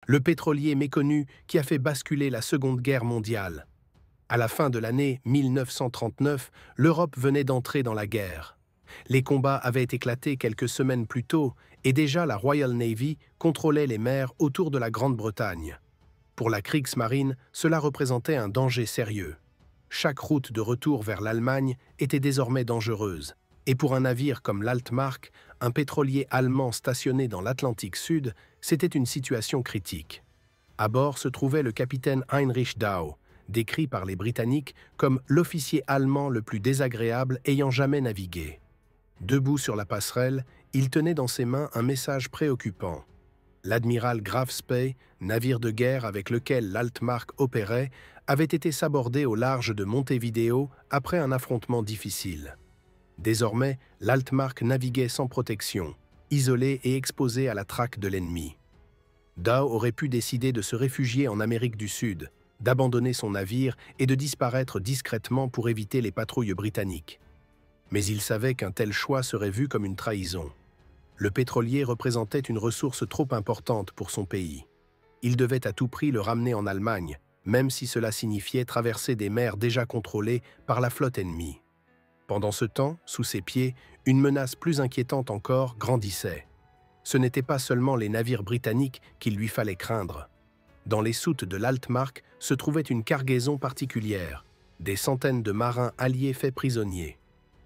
le pétrolier méconnu qui a fait basculer la Seconde Guerre mondiale. À la fin de l'année 1939, l'Europe venait d'entrer dans la guerre. Les combats avaient éclaté quelques semaines plus tôt et déjà la Royal Navy contrôlait les mers autour de la Grande-Bretagne. Pour la Kriegsmarine, cela représentait un danger sérieux. Chaque route de retour vers l'Allemagne était désormais dangereuse. Et pour un navire comme l'Altmark, un pétrolier allemand stationné dans l'Atlantique Sud, c'était une situation critique. À bord se trouvait le capitaine Heinrich Dau, décrit par les Britanniques comme l'officier allemand le plus désagréable ayant jamais navigué. Debout sur la passerelle, il tenait dans ses mains un message préoccupant. L'admiral Graf Spee, navire de guerre avec lequel l'Altmark opérait, avait été sabordé au large de Montevideo après un affrontement difficile. Désormais, l'Altmark naviguait sans protection, isolé et exposé à la traque de l'ennemi. Dau aurait pu décider de se réfugier en Amérique du Sud, d'abandonner son navire et de disparaître discrètement pour éviter les patrouilles britanniques. Mais il savait qu'un tel choix serait vu comme une trahison. Le pétrolier représentait une ressource trop importante pour son pays. Il devait à tout prix le ramener en Allemagne, même si cela signifiait traverser des mers déjà contrôlées par la flotte ennemie. Pendant ce temps, sous ses pieds, une menace plus inquiétante encore grandissait. Ce n'étaient pas seulement les navires britanniques qu'il lui fallait craindre. Dans les soutes de l'Altmark se trouvait une cargaison particulière, des centaines de marins alliés faits prisonniers.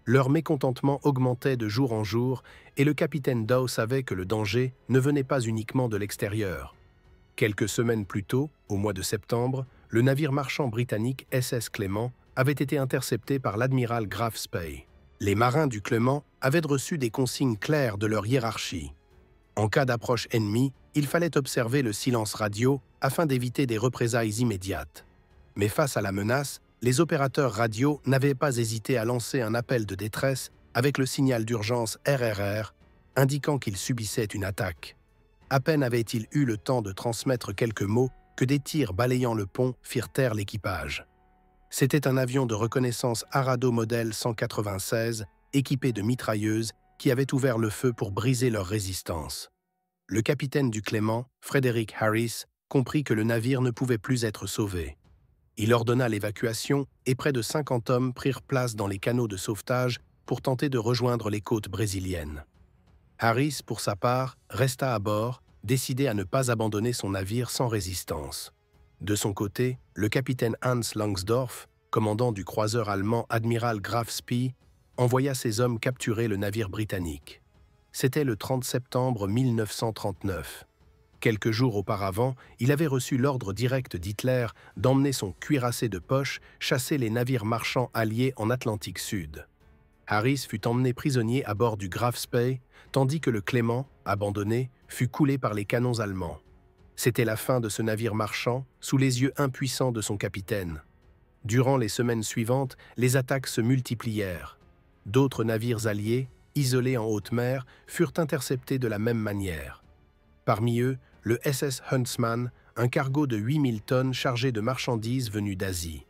Leur mécontentement augmentait de jour en jour et le capitaine Dau savait que le danger ne venait pas uniquement de l'extérieur. Quelques semaines plus tôt, au mois de septembre, le navire marchand britannique SS Clément avait été intercepté par l'admiral Graf Spee. Les marins du Clément avaient reçu des consignes claires de leur hiérarchie. En cas d'approche ennemie, il fallait observer le silence radio afin d'éviter des représailles immédiates. Mais face à la menace, les opérateurs radio n'avaient pas hésité à lancer un appel de détresse avec le signal d'urgence RRR, indiquant qu'ils subissaient une attaque. À peine avait-il eu le temps de transmettre quelques mots que des tirs balayant le pont firent taire l'équipage. C'était un avion de reconnaissance Arado modèle 196, équipé de mitrailleuses, qui avait ouvert le feu pour briser leur résistance. Le capitaine du Clément, Frederick Harris, comprit que le navire ne pouvait plus être sauvé. Il ordonna l'évacuation et près de 50 hommes prirent place dans les canots de sauvetage pour tenter de rejoindre les côtes brésiliennes. Harris, pour sa part, resta à bord, décidé à ne pas abandonner son navire sans résistance. De son côté, le capitaine Hans Langsdorff, commandant du croiseur allemand Admiral Graf Spee, envoya ses hommes capturer le navire britannique. C'était le 30 septembre 1939. Quelques jours auparavant, il avait reçu l'ordre direct d'Hitler d'emmener son cuirassé de poche chasser les navires marchands alliés en Atlantique Sud. Harris fut emmené prisonnier à bord du Graf Spee, tandis que le Clément, abandonné, fut coulé par les canons allemands. C'était la fin de ce navire marchand, sous les yeux impuissants de son capitaine. Durant les semaines suivantes, les attaques se multiplièrent. D'autres navires alliés, isolés en haute mer, furent interceptés de la même manière. Parmi eux, le SS Huntsman, un cargo de 8000 tonnes chargé de marchandises venues d'Asie.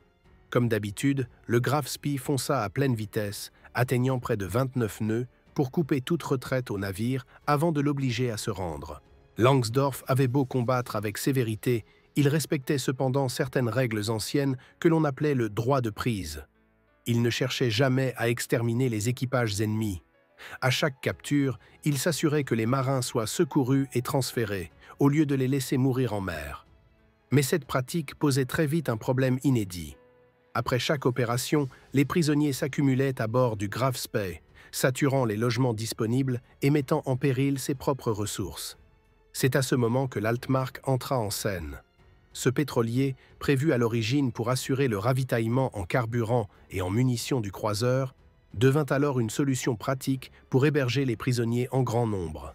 Comme d'habitude, le Graf Spee fonça à pleine vitesse, atteignant près de 29 nœuds, pour couper toute retraite au navire avant de l'obliger à se rendre. Langsdorff avait beau combattre avec sévérité, il respectait cependant certaines règles anciennes que l'on appelait le droit de prise. Il ne cherchait jamais à exterminer les équipages ennemis. À chaque capture, il s'assurait que les marins soient secourus et transférés, au lieu de les laisser mourir en mer. Mais cette pratique posait très vite un problème inédit. Après chaque opération, les prisonniers s'accumulaient à bord du Graf Spee, saturant les logements disponibles et mettant en péril ses propres ressources. C'est à ce moment que l'Altmark entra en scène. Ce pétrolier, prévu à l'origine pour assurer le ravitaillement en carburant et en munitions du croiseur, devint alors une solution pratique pour héberger les prisonniers en grand nombre.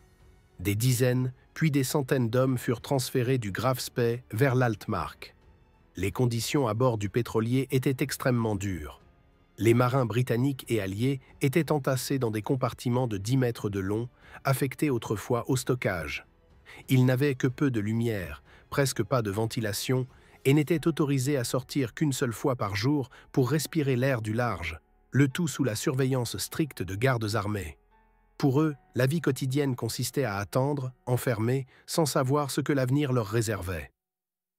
Des dizaines, puis des centaines d'hommes furent transférés du Graf Spee vers l'Altmark. Les conditions à bord du pétrolier étaient extrêmement dures. Les marins britanniques et alliés étaient entassés dans des compartiments de 10 mètres de long, affectés autrefois au stockage. Ils n'avaient que peu de lumière, presque pas de ventilation, et n'étaient autorisés à sortir qu'une seule fois par jour pour respirer l'air du large, le tout sous la surveillance stricte de gardes armés. Pour eux, la vie quotidienne consistait à attendre, enfermés, sans savoir ce que l'avenir leur réservait.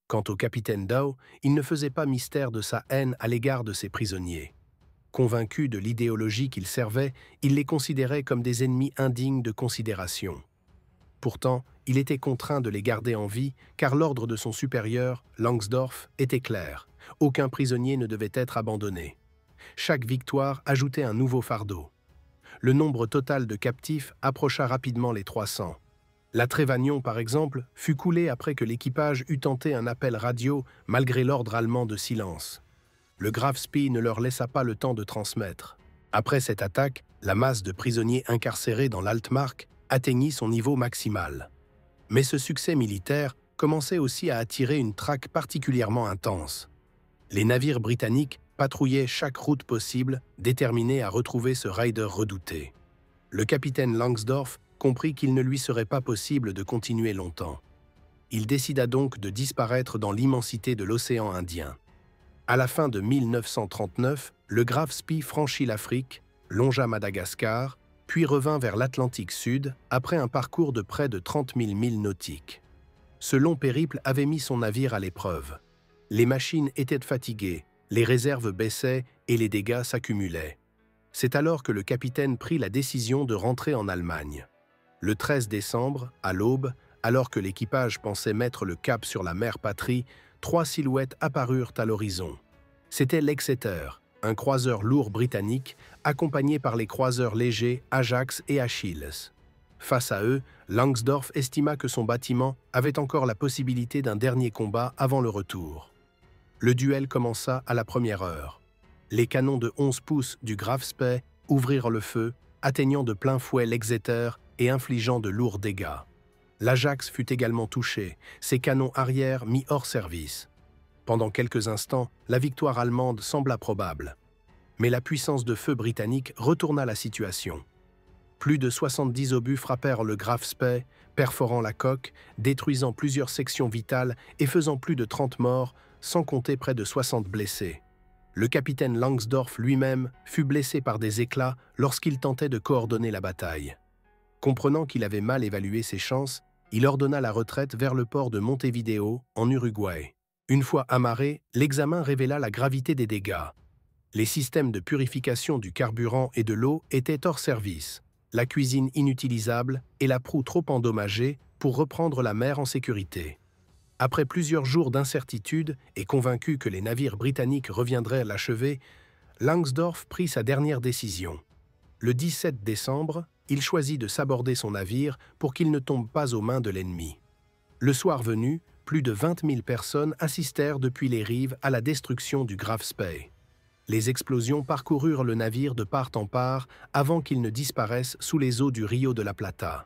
Quant au capitaine Dow, il ne faisait pas mystère de sa haine à l'égard de ses prisonniers. Convaincu de l'idéologie qu'il servait, il les considérait comme des ennemis indignes de considération. Pourtant, il était contraint de les garder en vie, car l'ordre de son supérieur, Langsdorff, était clair. Aucun prisonnier ne devait être abandonné. Chaque victoire ajoutait un nouveau fardeau. Le nombre total de captifs approcha rapidement les 300. La Trevagnon, par exemple, fut coulée après que l'équipage eut tenté un appel radio malgré l'ordre allemand de silence. Le Graf Spee ne leur laissa pas le temps de transmettre. Après cette attaque, la masse de prisonniers incarcérés dans l'Altmark atteignit son niveau maximal. Mais ce succès militaire commençait aussi à attirer une traque particulièrement intense. Les navires britanniques patrouillaient chaque route possible, déterminés à retrouver ce raider redouté. Le capitaine Langsdorff comprit qu'il ne lui serait pas possible de continuer longtemps. Il décida donc de disparaître dans l'immensité de l'océan Indien. À la fin de 1939, le Graf Spee franchit l'Afrique, longea Madagascar, puis revint vers l'Atlantique Sud après un parcours de près de 30 000 milles nautiques. Ce long périple avait mis son navire à l'épreuve. Les machines étaient fatiguées, les réserves baissaient et les dégâts s'accumulaient. C'est alors que le capitaine prit la décision de rentrer en Allemagne. Le 13 décembre, à l'aube, alors que l'équipage pensait mettre le cap sur la mer Patrie, 3 silhouettes apparurent à l'horizon. C'était l'Exeter, un croiseur lourd britannique, accompagné par les croiseurs légers Ajax et Achilles. Face à eux, Langsdorff estima que son bâtiment avait encore la possibilité d'un dernier combat avant le retour. Le duel commença à la première heure. Les canons de 11 pouces du Graf Spee ouvrirent le feu, atteignant de plein fouet l'Exeter et infligeant de lourds dégâts. L'Ajax fut également touché, ses canons arrière mis hors service. Pendant quelques instants, la victoire allemande sembla probable. Mais la puissance de feu britannique retourna la situation. Plus de 70 obus frappèrent le Graf Spee, perforant la coque, détruisant plusieurs sections vitales et faisant plus de 30 morts, sans compter près de 60 blessés. Le capitaine Langsdorff lui-même fut blessé par des éclats lorsqu'il tentait de coordonner la bataille. Comprenant qu'il avait mal évalué ses chances, il ordonna la retraite vers le port de Montevideo, en Uruguay. Une fois amarré, l'examen révéla la gravité des dégâts. Les systèmes de purification du carburant et de l'eau étaient hors service, la cuisine inutilisable et la proue trop endommagée pour reprendre la mer en sécurité. Après plusieurs jours d'incertitude et convaincu que les navires britanniques reviendraient l'achever, Langsdorff prit sa dernière décision. Le 17 décembre, il choisit de saborder son navire pour qu'il ne tombe pas aux mains de l'ennemi. Le soir venu, plus de 20 000 personnes assistèrent depuis les rives à la destruction du Graf Spee. Les explosions parcoururent le navire de part en part avant qu'il ne disparaisse sous les eaux du Rio de la Plata.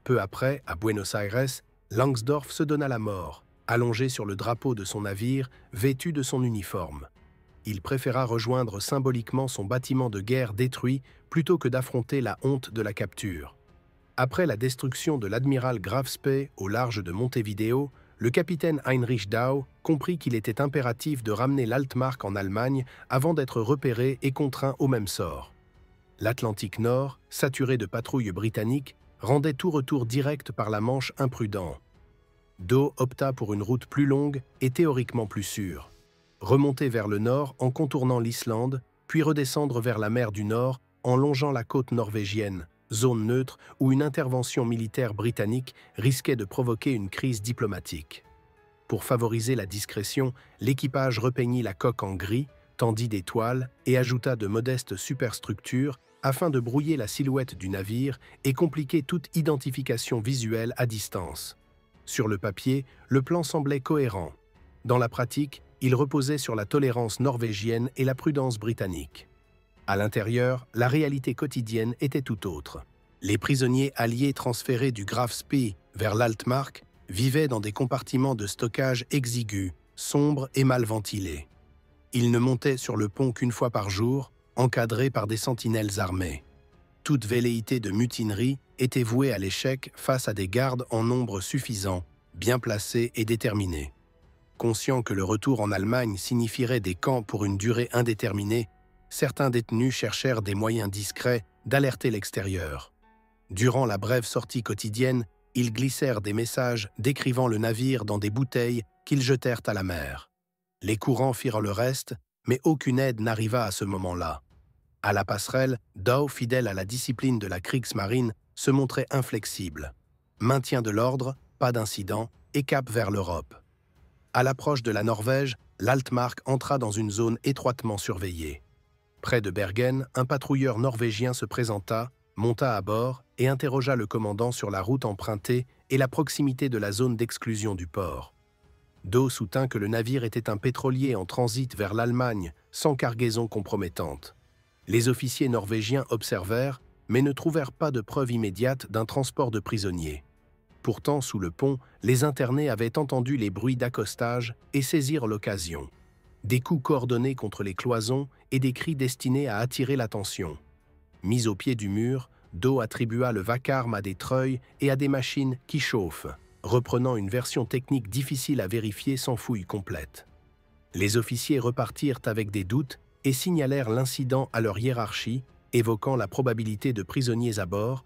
Peu après, à Buenos Aires, Langsdorff se donna la mort, allongé sur le drapeau de son navire, vêtu de son uniforme. Il préféra rejoindre symboliquement son bâtiment de guerre détruit plutôt que d'affronter la honte de la capture. Après la destruction de l'admiral Graf Spee au large de Montevideo, le capitaine Heinrich Dow comprit qu'il était impératif de ramener l'Altmark en Allemagne avant d'être repéré et contraint au même sort. L'Atlantique Nord, saturé de patrouilles britanniques, rendait tout retour direct par la Manche imprudent. Dow opta pour une route plus longue et théoriquement plus sûre. Remonter vers le nord en contournant l'Islande, puis redescendre vers la mer du Nord en longeant la côte norvégienne, zone neutre où une intervention militaire britannique risquait de provoquer une crise diplomatique. Pour favoriser la discrétion, l'équipage repeignit la coque en gris, tendit des toiles et ajouta de modestes superstructures afin de brouiller la silhouette du navire et compliquer toute identification visuelle à distance. Sur le papier, le plan semblait cohérent. Dans la pratique, il reposait sur la tolérance norvégienne et la prudence britannique. À l'intérieur, la réalité quotidienne était tout autre. Les prisonniers alliés transférés du Graf Spee vers l'Altmark vivaient dans des compartiments de stockage exigus, sombres et mal ventilés. Ils ne montaient sur le pont qu'une fois par jour, encadrés par des sentinelles armés. Toute velléité de mutinerie était vouée à l'échec face à des gardes en nombre suffisant, bien placés et déterminés. Conscients que le retour en Allemagne signifierait des camps pour une durée indéterminée, certains détenus cherchèrent des moyens discrets d'alerter l'extérieur. Durant la brève sortie quotidienne, ils glissèrent des messages décrivant le navire dans des bouteilles qu'ils jetèrent à la mer. Les courants firent le reste, mais aucune aide n'arriva à ce moment-là. À la passerelle, Dow, fidèle à la discipline de la Kriegsmarine, se montrait inflexible. Maintien de l'ordre, pas d'incident, et cap vers l'Europe. À l'approche de la Norvège, l'Altmark entra dans une zone étroitement surveillée. Près de Bergen, un patrouilleur norvégien se présenta, monta à bord et interrogea le commandant sur la route empruntée et la proximité de la zone d'exclusion du port. Dow soutint que le navire était un pétrolier en transit vers l'Allemagne, sans cargaison compromettante. Les officiers norvégiens observèrent, mais ne trouvèrent pas de preuve immédiate d'un transport de prisonniers. Pourtant, sous le pont, les internés avaient entendu les bruits d'accostage et saisirent l'occasion. Des coups coordonnés contre les cloisons et des cris destinés à attirer l'attention. Mis au pied du mur, Dow attribua le vacarme à des treuils et à des machines qui chauffent, reprenant une version technique difficile à vérifier sans fouille complète. Les officiers repartirent avec des doutes et signalèrent l'incident à leur hiérarchie, évoquant la probabilité de prisonniers à bord,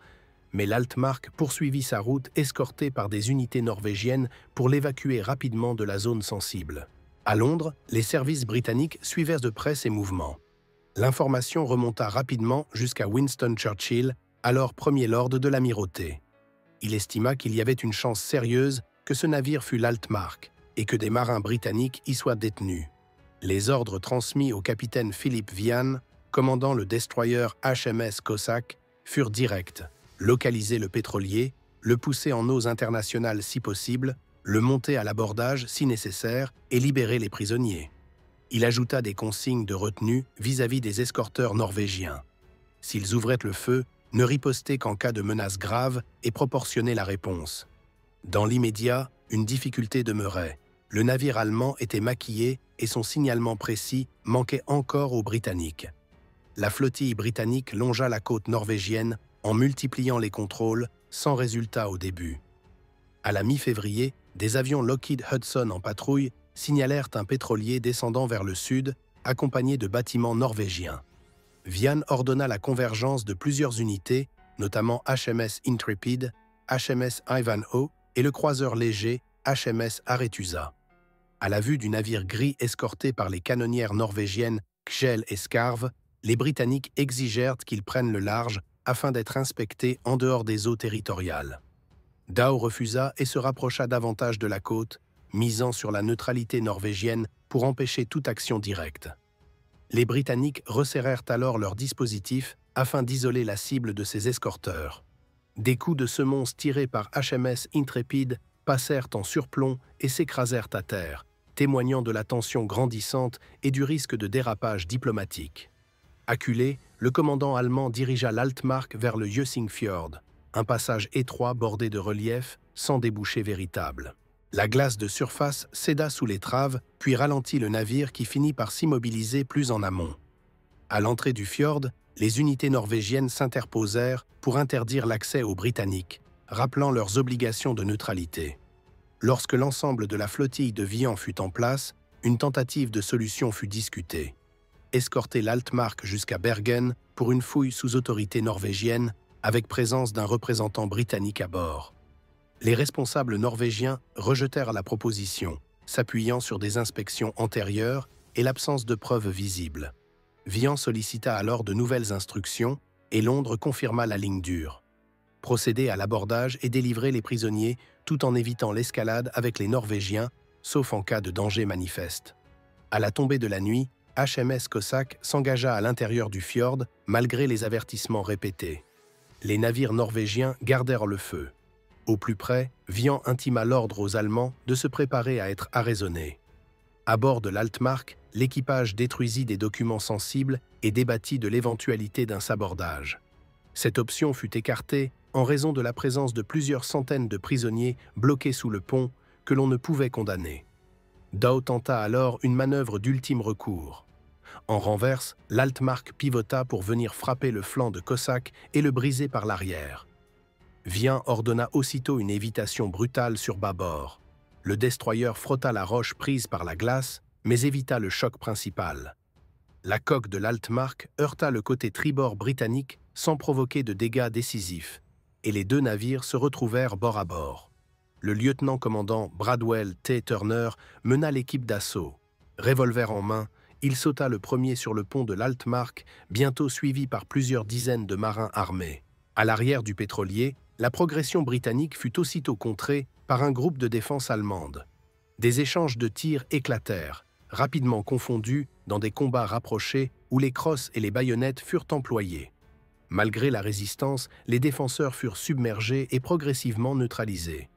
mais l'Altmark poursuivit sa route escorté par des unités norvégiennes pour l'évacuer rapidement de la zone sensible. À Londres, les services britanniques suivirent de près ces mouvements. L'information remonta rapidement jusqu'à Winston Churchill, alors Premier Lord de l'Amirauté. Il estima qu'il y avait une chance sérieuse que ce navire fût l'Altmark et que des marins britanniques y soient détenus. Les ordres transmis au capitaine Philip Vian, commandant le destroyer HMS Cossack, furent directs. Localiser le pétrolier, le pousser en eaux internationales si possible, le monter à l'abordage si nécessaire et libérer les prisonniers. Il ajouta des consignes de retenue vis-à-vis des escorteurs norvégiens. S'ils ouvraient le feu, ne riposter qu'en cas de menace grave et proportionner la réponse. Dans l'immédiat, une difficulté demeurait. Le navire allemand était maquillé et son signalement précis manquait encore aux Britanniques. La flottille britannique longea la côte norvégienne en multipliant les contrôles, sans résultat au début. À la mi-février, des avions Lockheed Hudson en patrouille signalèrent un pétrolier descendant vers le sud, accompagné de bâtiments norvégiens. Vian ordonna la convergence de plusieurs unités, notamment HMS Intrepid, HMS Ivanhoe et le croiseur léger HMS Arethusa. À la vue du navire gris escorté par les canonnières norvégiennes Kjell et Skarv, les Britanniques exigèrent qu'ils prennent le large afin d'être inspectés en dehors des eaux territoriales. Dow refusa et se rapprocha davantage de la côte, misant sur la neutralité norvégienne pour empêcher toute action directe. Les Britanniques resserrèrent alors leur dispositif afin d'isoler la cible de ces escorteurs. Des coups de semonce tirés par HMS Intrepid passèrent en surplomb et s'écrasèrent à terre, témoignant de la tension grandissante et du risque de dérapage diplomatique. Acculé, le commandant allemand dirigea l'Altmark vers le Jøssingfjord, un passage étroit bordé de reliefs, sans débouché véritable. La glace de surface céda sous l'étrave, puis ralentit le navire qui finit par s'immobiliser plus en amont. À l'entrée du fjord, les unités norvégiennes s'interposèrent pour interdire l'accès aux Britanniques, rappelant leurs obligations de neutralité. Lorsque l'ensemble de la flottille de Vian fut en place, une tentative de solution fut discutée. Escorter l'Altmark jusqu'à Bergen pour une fouille sous autorité norvégienne, avec présence d'un représentant britannique à bord. Les responsables norvégiens rejetèrent la proposition, s'appuyant sur des inspections antérieures et l'absence de preuves visibles. Vian sollicita alors de nouvelles instructions et Londres confirma la ligne dure. Procéder à l'abordage et délivrer les prisonniers tout en évitant l'escalade avec les Norvégiens, sauf en cas de danger manifeste. À la tombée de la nuit, HMS Cossack s'engagea à l'intérieur du fjord malgré les avertissements répétés. Les navires norvégiens gardèrent le feu. Au plus près, Vian intima l'ordre aux Allemands de se préparer à être arraisonnés. À bord de l'Altmark, l'équipage détruisit des documents sensibles et débattit de l'éventualité d'un sabordage. Cette option fut écartée en raison de la présence de plusieurs centaines de prisonniers bloqués sous le pont que l'on ne pouvait condamner. Dow tenta alors une manœuvre d'ultime recours. En renverse, l'Altmark pivota pour venir frapper le flanc de Cossack et le briser par l'arrière. Vian ordonna aussitôt une évitation brutale sur bâbord. Le destroyer frotta la roche prise par la glace, mais évita le choc principal. La coque de l'Altmark heurta le côté tribord britannique sans provoquer de dégâts décisifs. et les deux navires se retrouvèrent bord à bord. Le lieutenant-commandant Bradwell T. Turner mena l'équipe d'assaut. Revolver en main, il sauta le premier sur le pont de l'Altmark, bientôt suivi par plusieurs dizaines de marins armés. À l'arrière du pétrolier, la progression britannique fut aussitôt contrée par un groupe de défense allemande. Des échanges de tirs éclatèrent, rapidement confondus dans des combats rapprochés où les crosses et les baïonnettes furent employées. Malgré la résistance, les défenseurs furent submergés et progressivement neutralisés.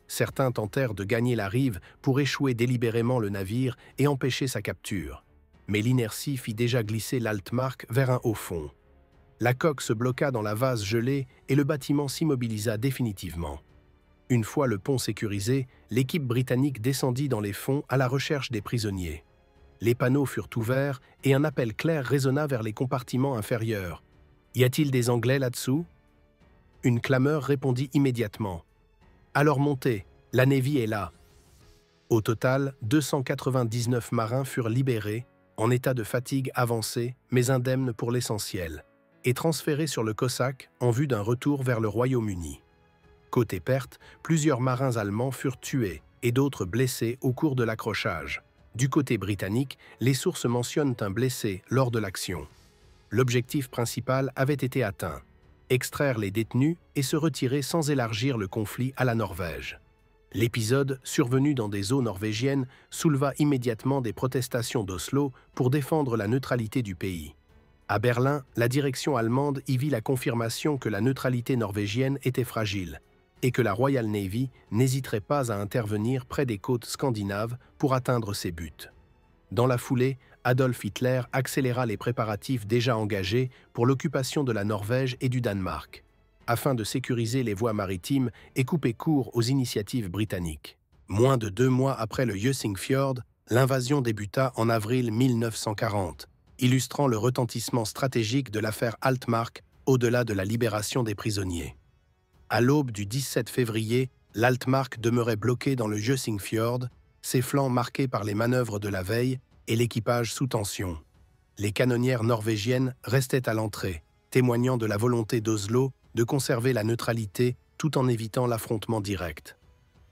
Certains tentèrent de gagner la rive pour échouer délibérément le navire et empêcher sa capture. Mais l'inertie fit déjà glisser l'Altmark vers un haut fond. La coque se bloqua dans la vase gelée et le bâtiment s'immobilisa définitivement. Une fois le pont sécurisé, l'équipe britannique descendit dans les fonds à la recherche des prisonniers. Les panneaux furent ouverts et un appel clair résonna vers les compartiments inférieurs. « Y a-t-il des Anglais là-dessous » Une clameur répondit immédiatement. « Alors montez, la Navy est là !» Au total, 299 marins furent libérés, en état de fatigue avancée, mais indemnes pour l'essentiel, et transférés sur le Cossack en vue d'un retour vers le Royaume-Uni. Côté perte, plusieurs marins allemands furent tués et d'autres blessés au cours de l'accrochage. Du côté britannique, les sources mentionnent un blessé lors de l'action. L'objectif principal avait été atteint, extraire les détenus et se retirer sans élargir le conflit à la Norvège. L'épisode, survenu dans des eaux norvégiennes, souleva immédiatement des protestations d'Oslo pour défendre la neutralité du pays. À Berlin, la direction allemande y vit la confirmation que la neutralité norvégienne était fragile et que la Royal Navy n'hésiterait pas à intervenir près des côtes scandinaves pour atteindre ses buts. Dans la foulée, Adolf Hitler accéléra les préparatifs déjà engagés pour l'occupation de la Norvège et du Danemark, afin de sécuriser les voies maritimes et couper court aux initiatives britanniques. Moins de 2 mois après le Jøssingfjord, l'invasion débuta en avril 1940, illustrant le retentissement stratégique de l'affaire Altmark au-delà de la libération des prisonniers. À l'aube du 17 février, l'Altmark demeurait bloqué dans le Jøssingfjord, ses flancs marqués par les manœuvres de la veille et l'équipage sous tension. Les canonnières norvégiennes restaient à l'entrée, témoignant de la volonté d'Oslo de conserver la neutralité tout en évitant l'affrontement direct.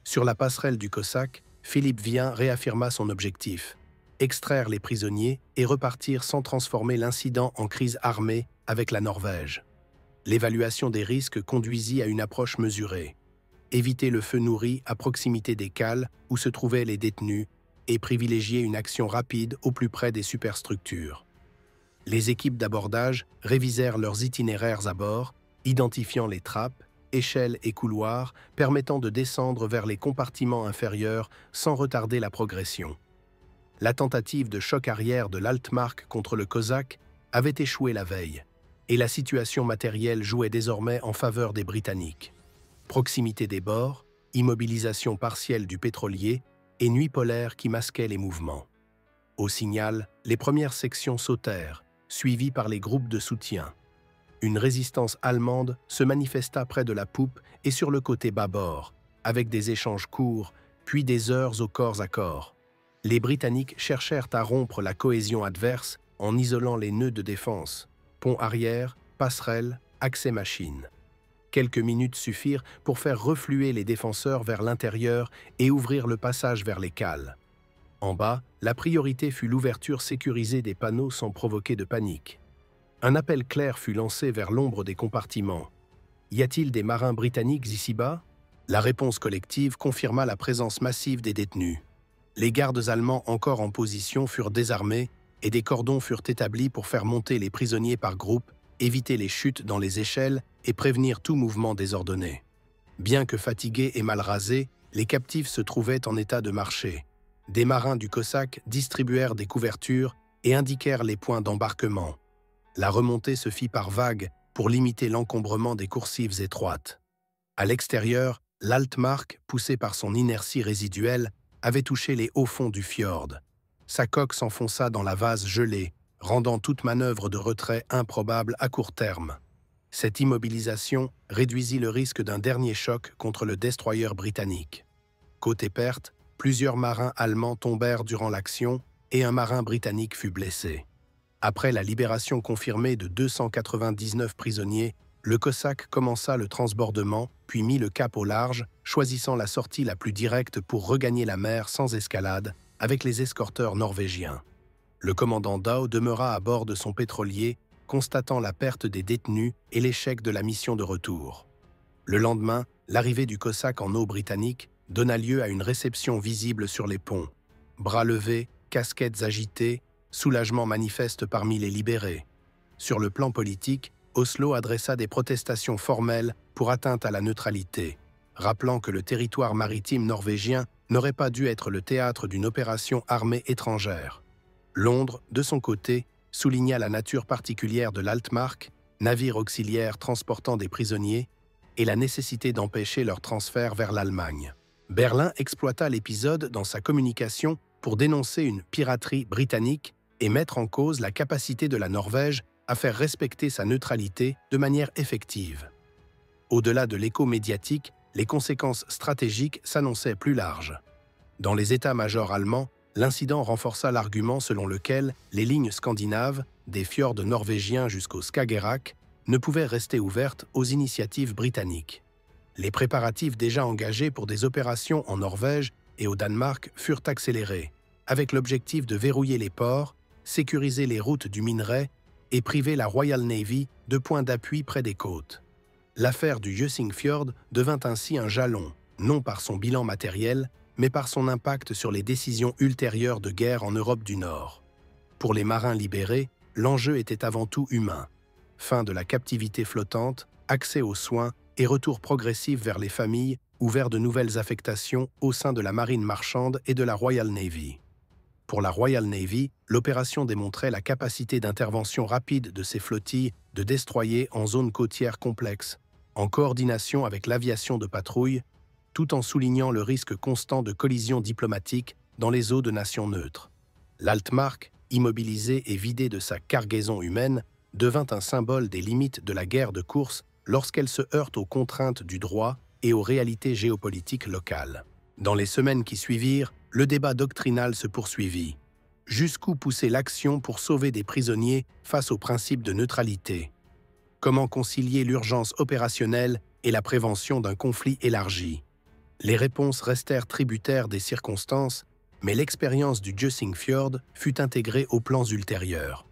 Sur la passerelle du Cossack, Philippe Vien réaffirma son objectif: extraire les prisonniers et repartir sans transformer l'incident en crise armée avec la Norvège. L'évaluation des risques conduisit à une approche mesurée. Éviter le feu nourri à proximité des cales où se trouvaient les détenus et privilégier une action rapide au plus près des superstructures. Les équipes d'abordage révisèrent leurs itinéraires à bord, identifiant les trappes, échelles et couloirs permettant de descendre vers les compartiments inférieurs sans retarder la progression. La tentative de choc arrière de l'Altmark contre le Cossack avait échoué la veille, et la situation matérielle jouait désormais en faveur des Britanniques. Proximité des bords, immobilisation partielle du pétrolier et nuit polaire qui masquait les mouvements. Au signal, les premières sections sautèrent, suivies par les groupes de soutien. Une résistance allemande se manifesta près de la poupe et sur le côté bâbord, avec des échanges courts, puis des heurts au corps à corps. Les Britanniques cherchèrent à rompre la cohésion adverse en isolant les nœuds de défense, pont arrière, passerelle, accès machine. Quelques minutes suffirent pour faire refluer les défenseurs vers l'intérieur et ouvrir le passage vers les cales. En bas, la priorité fut l'ouverture sécurisée des panneaux sans provoquer de panique. Un appel clair fut lancé vers l'ombre des compartiments. Y a-t-il des marins britanniques ici-bas? La réponse collective confirma la présence massive des détenus. Les gardes allemands encore en position furent désarmés et des cordons furent établis pour faire monter les prisonniers par groupe, éviter les chutes dans les échelles et prévenir tout mouvement désordonné. Bien que fatigués et mal rasés, les captifs se trouvaient en état de marcher. Des marins du Cossack distribuèrent des couvertures et indiquèrent les points d'embarquement. La remontée se fit par vagues pour limiter l'encombrement des coursives étroites. À l'extérieur, l'Altmark, poussé par son inertie résiduelle, avait touché les hauts fonds du fjord. Sa coque s'enfonça dans la vase gelée, rendant toute manœuvre de retrait improbable à court terme. Cette immobilisation réduisit le risque d'un dernier choc contre le destroyer britannique. Côté perte, plusieurs marins allemands tombèrent durant l'action et un marin britannique fut blessé. Après la libération confirmée de 299 prisonniers, le Cossack commença le transbordement, puis mit le cap au large, choisissant la sortie la plus directe pour regagner la mer sans escalade, avec les escorteurs norvégiens. Le commandant Dao demeura à bord de son pétrolier, constatant la perte des détenus et l'échec de la mission de retour. Le lendemain, l'arrivée du Cossack en eau britannique donna lieu à une réception visible sur les ponts. Bras levés, casquettes agitées, soulagement manifeste parmi les libérés. Sur le plan politique, Oslo adressa des protestations formelles pour atteinte à la neutralité, rappelant que le territoire maritime norvégien n'aurait pas dû être le théâtre d'une opération armée étrangère. Londres, de son côté, souligna la nature particulière de l'Altmark, navire auxiliaire transportant des prisonniers, et la nécessité d'empêcher leur transfert vers l'Allemagne. Berlin exploita l'épisode dans sa communication pour dénoncer une piraterie britannique et mettre en cause la capacité de la Norvège à faire respecter sa neutralité de manière effective. Au-delà de l'écho médiatique, les conséquences stratégiques s'annonçaient plus larges. Dans les états-majors allemands, l'incident renforça l'argument selon lequel les lignes scandinaves, des fjords norvégiens jusqu'au Skagerrak, ne pouvaient rester ouvertes aux initiatives britanniques. Les préparatifs déjà engagés pour des opérations en Norvège et au Danemark furent accélérés, avec l'objectif de verrouiller les ports, sécuriser les routes du minerai et priver la Royal Navy de points d'appui près des côtes. L'affaire du Jøssingfjord devint ainsi un jalon, non par son bilan matériel, mais par son impact sur les décisions ultérieures de guerre en Europe du Nord. Pour les marins libérés, l'enjeu était avant tout humain. Fin de la captivité flottante, accès aux soins et retour progressif vers les familles ou vers de nouvelles affectations au sein de la marine marchande et de la Royal Navy. Pour la Royal Navy, l'opération démontrait la capacité d'intervention rapide de ces flottilles de destroyers en zone côtière complexe, en coordination avec l'aviation de patrouille, tout en soulignant le risque constant de collisions diplomatiques dans les eaux de nations neutres. L'Altmark, immobilisée et vidée de sa cargaison humaine, devint un symbole des limites de la guerre de course lorsqu'elle se heurte aux contraintes du droit et aux réalités géopolitiques locales. Dans les semaines qui suivirent, le débat doctrinal se poursuivit. Jusqu'où pousser l'action pour sauver des prisonniers face au principe de neutralité? Comment concilier l'urgence opérationnelle et la prévention d'un conflit élargi? Les réponses restèrent tributaires des circonstances, mais l'expérience du Jøssingfjord fut intégrée aux plans ultérieurs.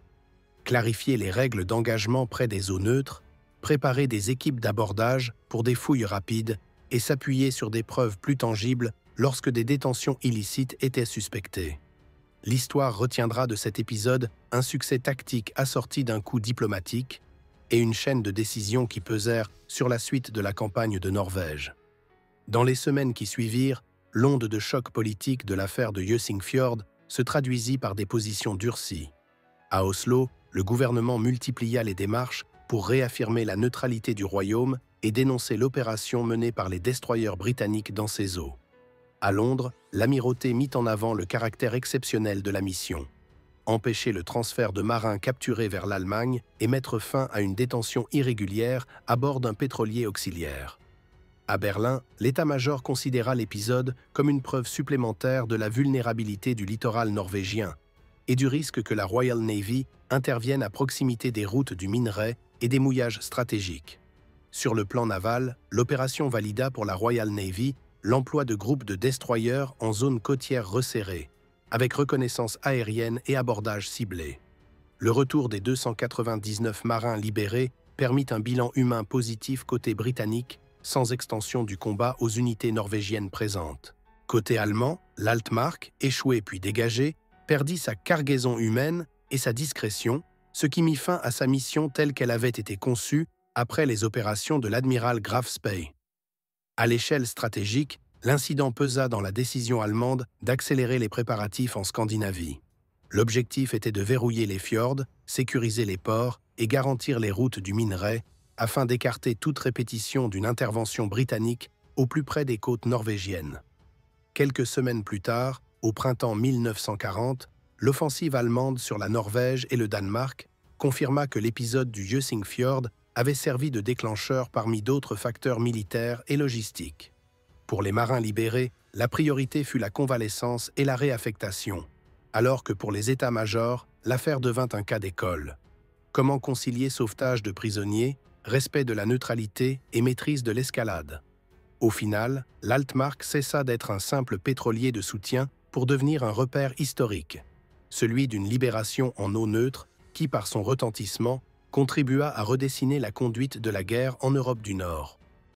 Clarifier les règles d'engagement près des eaux neutres, préparer des équipes d'abordage pour des fouilles rapides et s'appuyer sur des preuves plus tangibles lorsque des détentions illicites étaient suspectées. L'histoire retiendra de cet épisode un succès tactique assorti d'un coup diplomatique et une chaîne de décisions qui pesèrent sur la suite de la campagne de Norvège. Dans les semaines qui suivirent, l'onde de choc politique de l'affaire de Jøssingfjord se traduisit par des positions durcies. À Oslo, le gouvernement multiplia les démarches pour réaffirmer la neutralité du royaume et dénoncer l'opération menée par les destroyers britanniques dans ses eaux. À Londres, l'amirauté mit en avant le caractère exceptionnel de la mission. Empêcher le transfert de marins capturés vers l'Allemagne et mettre fin à une détention irrégulière à bord d'un pétrolier auxiliaire. À Berlin, l'état-major considéra l'épisode comme une preuve supplémentaire de la vulnérabilité du littoral norvégien et du risque que la Royal Navy intervienne à proximité des routes du minerai et des mouillages stratégiques. Sur le plan naval, l'opération valida pour la Royal Navy l'emploi de groupes de destroyers en zone côtière resserrée, avec reconnaissance aérienne et abordage ciblé. Le retour des 299 marins libérés permit un bilan humain positif côté britannique, sans extension du combat aux unités norvégiennes présentes. Côté allemand, l'Altmark, échoué puis dégagé, perdit sa cargaison humaine et sa discrétion, ce qui mit fin à sa mission telle qu'elle avait été conçue après les opérations de l'admiral Graf Spee. À l'échelle stratégique, l'incident pesa dans la décision allemande d'accélérer les préparatifs en Scandinavie. L'objectif était de verrouiller les fjords, sécuriser les ports et garantir les routes du minerai afin d'écarter toute répétition d'une intervention britannique au plus près des côtes norvégiennes. Quelques semaines plus tard, au printemps 1940, l'offensive allemande sur la Norvège et le Danemark confirma que l'épisode du Jøssingfjord avait servi de déclencheur parmi d'autres facteurs militaires et logistiques. Pour les marins libérés, la priorité fut la convalescence et la réaffectation, alors que pour les états-majors, l'affaire devint un cas d'école. Comment concilier sauvetage de prisonniers, respect de la neutralité et maîtrise de l'escalade. Au final, l'Altmark cessa d'être un simple pétrolier de soutien pour devenir un repère historique, celui d'une libération en eau neutre qui, par son retentissement, contribua à redessiner la conduite de la guerre en Europe du Nord.